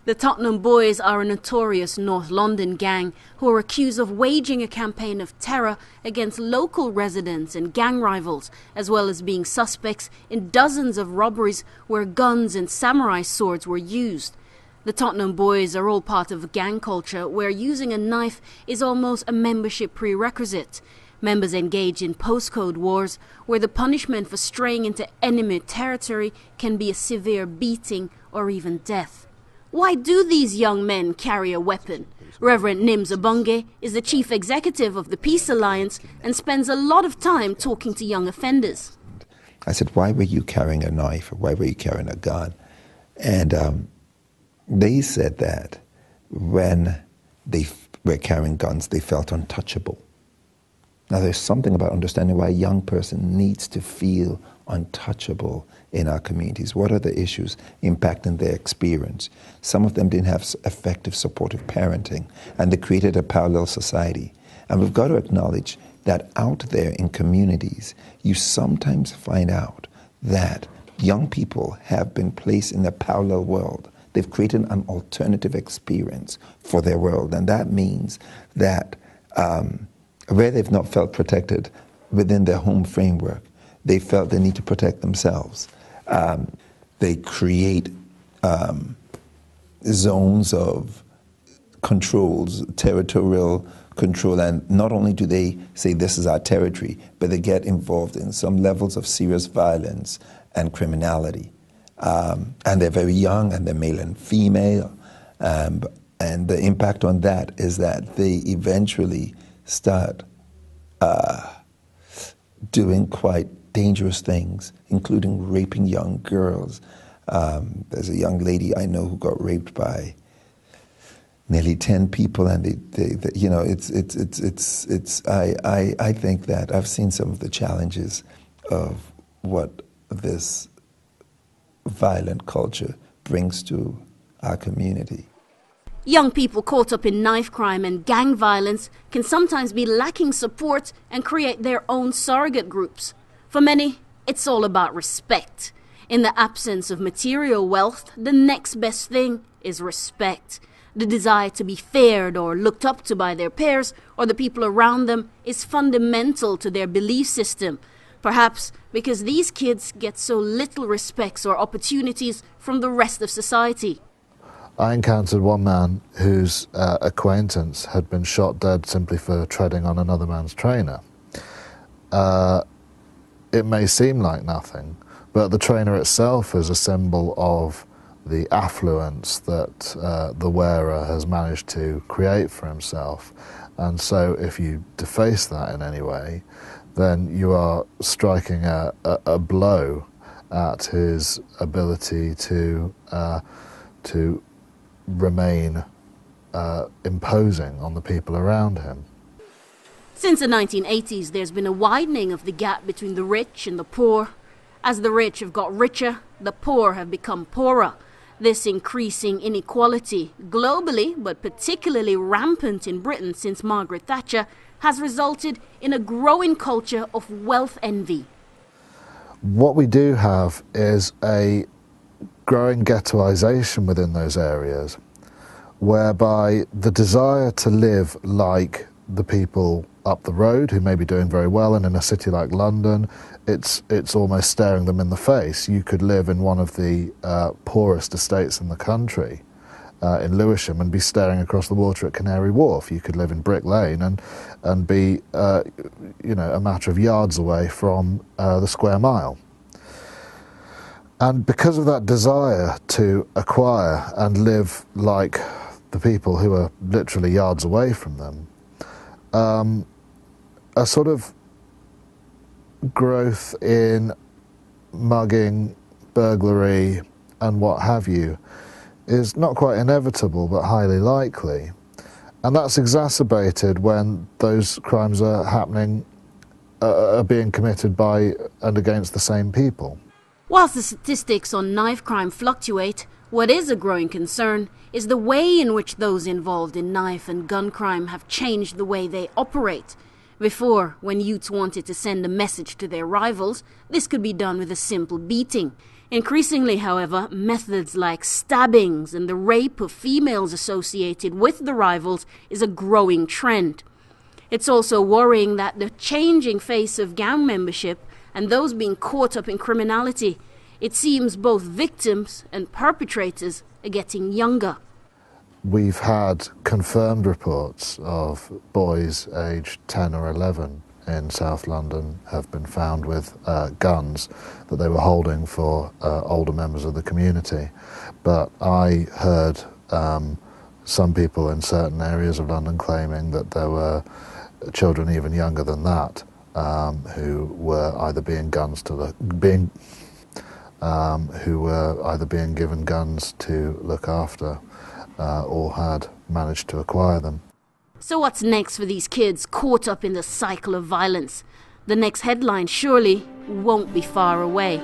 The Tottenham Boys are a notorious North London gang who are accused of waging a campaign of terror against local residents and gang rivals, as well as being suspects in dozens of robberies where guns and samurai swords were used. The Tottenham Boys are all part of a gang culture where using a knife is almost a membership prerequisite. Members engage in postcode wars where the punishment for straying into enemy territory can be a severe beating or even death. Why do these young men carry a weapon? Reverend Nims Abunge is the chief executive of the Peace Alliance and spends a lot of time talking to young offenders. I said, why were you carrying a knife? Or why were you carrying a gun? And they said that when they were carrying guns, they felt untouchable. Now, there's something about understanding why a young person needs to feel untouchable in our communities. What are the issues impacting their experience? Some of them didn't have effective supportive parenting, and they created a parallel society. And we've got to acknowledge that out there in communities, you sometimes find out that young people have been placed in a parallel world. They've created an alternative experience for their world, and that means that where they've not felt protected within their home framework, they felt they need to protect themselves. They create zones of controls, territorial control, and not only do they say this is our territory, but they get involved in some levels of serious violence and criminality. And they're very young, and they're male and female, and the impact on that is that they eventually start doing quite dangerous things, including raping young girls. There's a young lady I know who got raped by nearly 10 people, and they you know, I think that I've seen some of the challenges of what this violent culture brings to our community. Young people caught up in knife crime and gang violence can sometimes be lacking support and create their own surrogate groups. For many, it's all about respect. In the absence of material wealth, the next best thing is respect. The desire to be feared or looked up to by their peers or the people around them is fundamental to their belief system. Perhaps because these kids get so little respect or opportunities from the rest of society. I encountered one man whose acquaintance had been shot dead simply for treading on another man's trainer. It may seem like nothing, but the trainer itself is a symbol of the affluence that the wearer has managed to create for himself. And so if you deface that in any way, then you are striking a blow at his ability to remain imposing on the people around him. Since the 1980s, there's been a widening of the gap between the rich and the poor. As the rich have got richer, the poor have become poorer. This increasing inequality, globally but particularly rampant in Britain since Margaret Thatcher, has resulted in a growing culture of wealth envy. What we do have is a growing ghettoization within those areas, whereby the desire to live like the people up the road who may be doing very well, and in a city like London, it's almost staring them in the face. You could live in one of the poorest estates in the country, in Lewisham, and be staring across the water at Canary Wharf. You could live in Brick Lane and be you know, a matter of yards away from the Square Mile. And because of that desire to acquire and live like the people who are literally yards away from them, a sort of growth in mugging, burglary, and what have you is not quite inevitable but highly likely. And that's exacerbated when those crimes are happening, are being committed by and against the same people. Whilst the statistics on knife crime fluctuate, what is a growing concern is the way in which those involved in knife and gun crime have changed the way they operate. Before, when youths wanted to send a message to their rivals, this could be done with a simple beating. Increasingly, however, methods like stabbings and the rape of females associated with the rivals is a growing trend. It's also worrying that the changing face of gang membership and those being caught up in criminality, it seems both victims and perpetrators are getting younger. We've had confirmed reports of boys aged 10 or 11 in South London have been found with guns that they were holding for older members of the community. But I heard some people in certain areas of London claiming that there were children even younger than that who were either being given guns to look after or had managed to acquire them. So what's next for these kids caught up in the cycle of violence? The next headline surely won't be far away.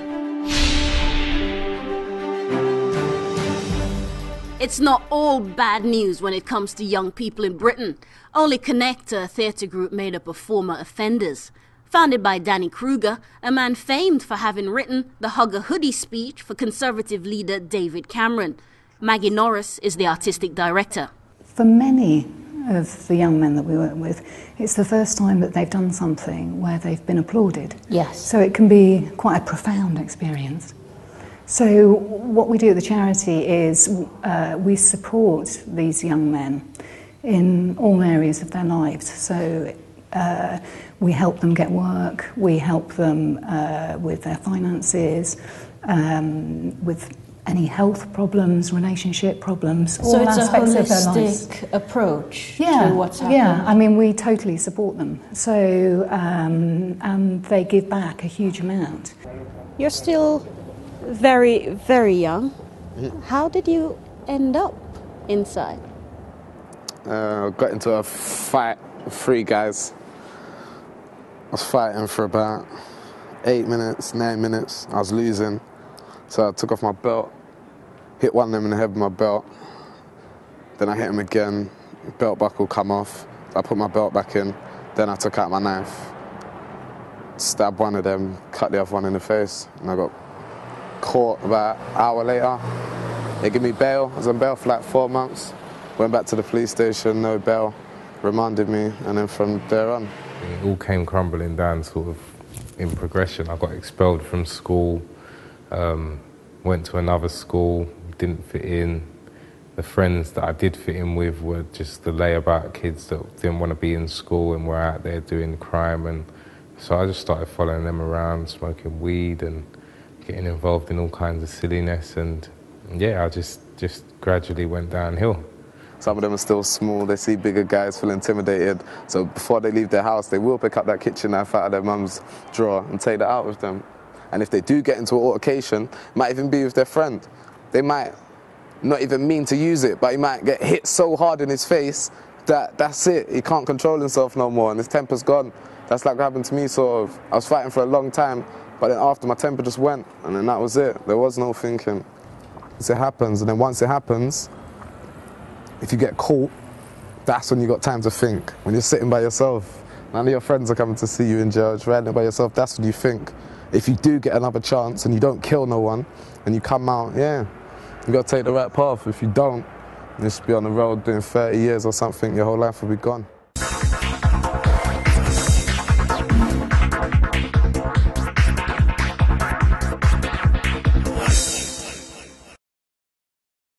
It's not all bad news when it comes to young people in Britain. Only Connect, a theatre group made up of former offenders. Founded by Danny Kruger, a man famed for having written the Hug a Hoodie speech for Conservative leader David Cameron. Maggie Norris is the artistic director. For many of the young men that we work with, it's the first time that they've done something where they've been applauded. Yes. So it can be quite a profound experience. So what we do at the charity is we support these young men in all areas of their lives. So we help them get work, we help them with their finances, with any health problems, relationship problems, all aspects of their lives. So it's a holistic approach to what's happening? Yeah, I mean, we totally support them. So, and they give back a huge amount. You're still very, very young. How did you end up inside? Got into a fight with 3 guys. I was fighting for about 8 minutes, 9 minutes. I was losing. So I took off my belt, hit one of them in the head with my belt. Then I hit him again, belt buckle come off. I put my belt back in. Then I took out my knife, stabbed one of them, cut the other one in the face. And I got caught about an hour later. They gave me bail. I was on bail for like 4 months. Went back to the police station, no bail, remanded me, and then from there on. It all came crumbling down sort of in progression. I got expelled from school, went to another school, didn't fit in. The friends that I did fit in with were just the layabout kids that didn't want to be in school and were out there doing crime. And so I just started following them around, smoking weed and getting involved in all kinds of silliness. And yeah, I just gradually went downhill. Some of them are still small, they see bigger guys, feel intimidated. So before they leave their house, they will pick up that kitchen knife out of their mum's drawer and take that out with them. And if they do get into an altercation, it might even be with their friend. They might not even mean to use it, but he might get hit so hard in his face that that's it. He can't control himself no more and his temper's gone. That's like what happened to me, sort of. I was fighting for a long time, but then after my temper just went, and then that was it. There was no thinking. It happens, and then once it happens, if you get caught, that's when you got time to think. When you're sitting by yourself, none of your friends are coming to see you in jail, just riding by yourself, that's when you think. If you do get another chance and you don't kill no one, and you come out, yeah, you got to take the right path. If you don't, you'll just be on the road doing 30 years or something, your whole life will be gone.